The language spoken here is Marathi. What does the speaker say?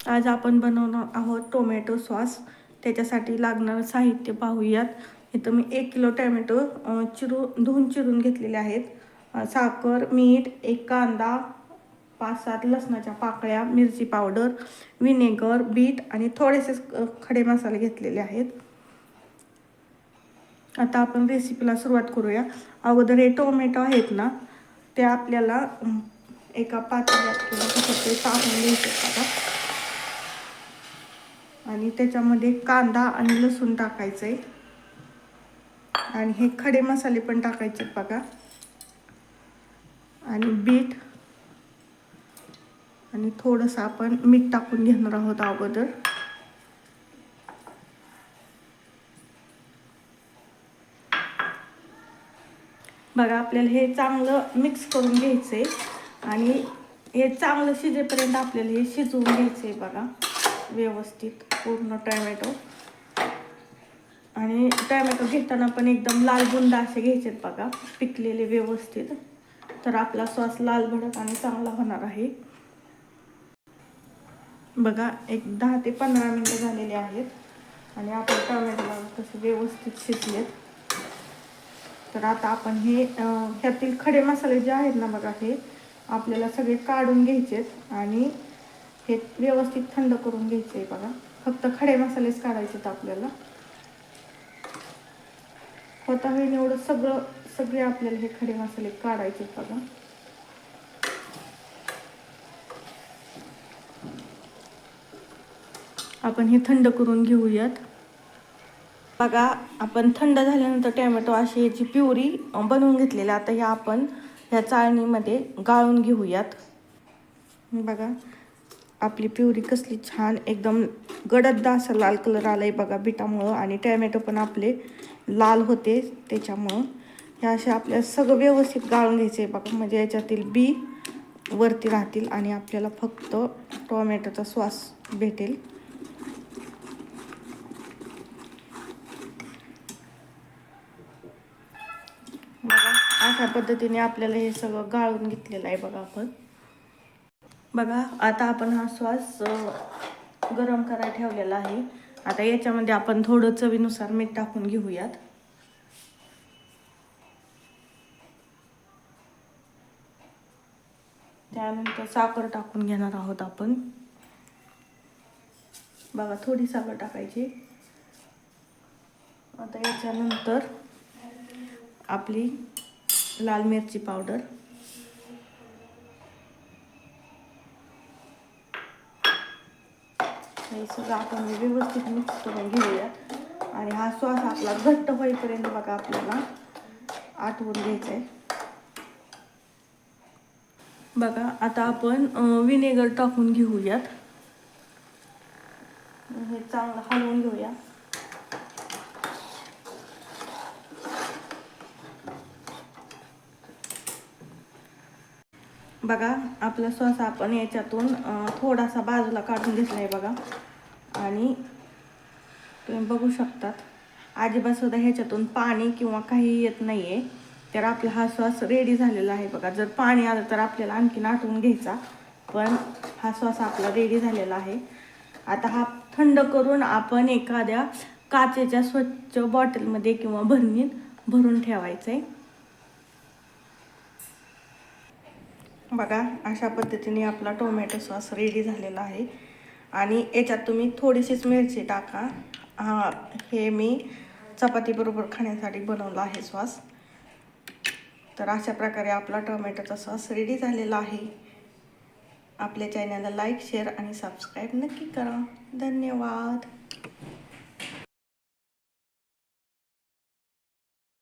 आज आपण बनवणार आहोत टोमॅटो सॉस. त्याच्यासाठी लागणारं साहित्य पाहूयात. इथं मी 1 किलो टोमॅटो धुवून चिरून घेतलेले आहेत. साखर, मीठ, एक कांदा, 5-7 लसणाच्या पाकळ्या, मिरची पावडर, विनेगर, बीट आणि थोडेसे खडे मसाले घेतलेले आहेत. आता आपण रेसिपीला सुरुवात करूया. अगोदर हे टोमॅटो आहेत ना, ते आपल्याला एका पातेल्यात किंवा कशात तरी टाकून घ्यायचे आता. आणि त्याच्यामध्ये कांदा आणि लसूण टाकायचं आहे. आणि हे खडे मसाले पण टाकायचे बघा. आणि बीट आणि थोडंसं आपण मीठ टाकून घेणार आहोत अगोदर. बघा आपल्याला हे चांगलं मिक्स करून घ्यायचं आहे. आणि हे चांगलं शिजेपर्यंत आपल्याला हे शिजवून घ्यायचं आहे बघा व्यवस्थित पूर्ण टोमॅटो. आणि टोमॅटो घेताना पण एकदम लाल बुंदा असे घ्यायचे बघा, पिकलेले व्यवस्थित. तर आपला सॉस लाल भडक आणि चांगला होणार आहे. बघा एक 10 ते 15 मिनिटं झालेले आहेत आणि आपण टोमॅटोला कसे व्यवस्थित शिजलेत. तर आता आपण हे ह्यातील खडे मसाले जे आहेत ना बघा, हे आपल्याला सगळे काढून घ्यायचेत आणि हे व्यवस्थित थंड करून घ्यायचे आहे बघा. फक्त खडे मसालेच काढायचेत आपल्याला. होता होईल एवढं सगळे आपल्याला हे खडे मसाले काढायचे बघा. आपण हे थंड करून घेऊयात. बघा आपण थंड झाल्यानंतर टोमॅटो अशी याची प्युरी बनवून घेतलेली. आता ह्या आपण ह्या चाळणीमध्ये गाळून घेऊयात. बघा आपली प्युरी कसली छान एकदम गडद असा लाल कलर आलाय बघा बीटामुळं. आणि टोमॅटो पण आपले लाल होते त्याच्यामुळं. हे असे आपल्याला सगळं व्यवस्थित गाळून घ्यायचं आहे बघा, म्हणजे याच्यातील बी वरती राहतील आणि आपल्याला फक्त टोमॅटोचा सॉस भेटेल. बघा अशा पद्धतीने आपल्याला हे सगळं गाळून घेतलेलं आहे बघा आपण. बघा आता आपण हा सॉस गरम करायला ठेवलेला आहे. आता याच्यामध्ये आपण थोडं चवीनुसार मीठ टाकून घेऊयात. त्यानंतर साखर टाकून घेणार आहोत आपण. बघा थोडी साखर टाकायची. आता याच्यानंतर आपली लाल मिरची पावडर, हे सगळं आपण व्यवस्थित मिक्स करून घेऊया. आणि हा सॉस आपला घट्ट होईपर्यंत बघा आपल्याला आटवून घ्यायचा आहे. बघा आता आपण विनेगर टाकून घेऊयात. हे चांगलं हलवून घेऊया. बघा आपला सॉस आपण याच्यातून थोडासा बाजूला काढून घेतला आहे बघा. आणि तुम्ही बघू शकतात अजिबात सुद्धा ह्याच्यातून पाणी किंवा काही येत नाही आहे. तर आपला हा सॉस रेडी झालेला आहे बघा. जर पाणी आलं तर आपल्याला आणखीन आटवून घ्यायचा, पण हा सॉस आपला रेडी झालेला आहे. आता हा थंड करून आपण एखाद्या काचेच्या स्वच्छ बॉटलमध्ये किंवा भरणीत भरून ठेवायचं आहे. बघा अशा पद्धतीने आपला टोमॅटो सॉस रेडी झालेला आहे. आणि याच्यात तुम्ही थोडीशीच मिरची टाका. हे मी चपातीबरोबर खाण्यासाठी बनवला आहे सॉस. तर अशा प्रकारे आपला टोमॅटोचा सॉस रेडी झालेला आहे. आपल्या चॅनलला लाईक, शेअर आणि सबस्क्राईब नक्की करा. धन्यवाद.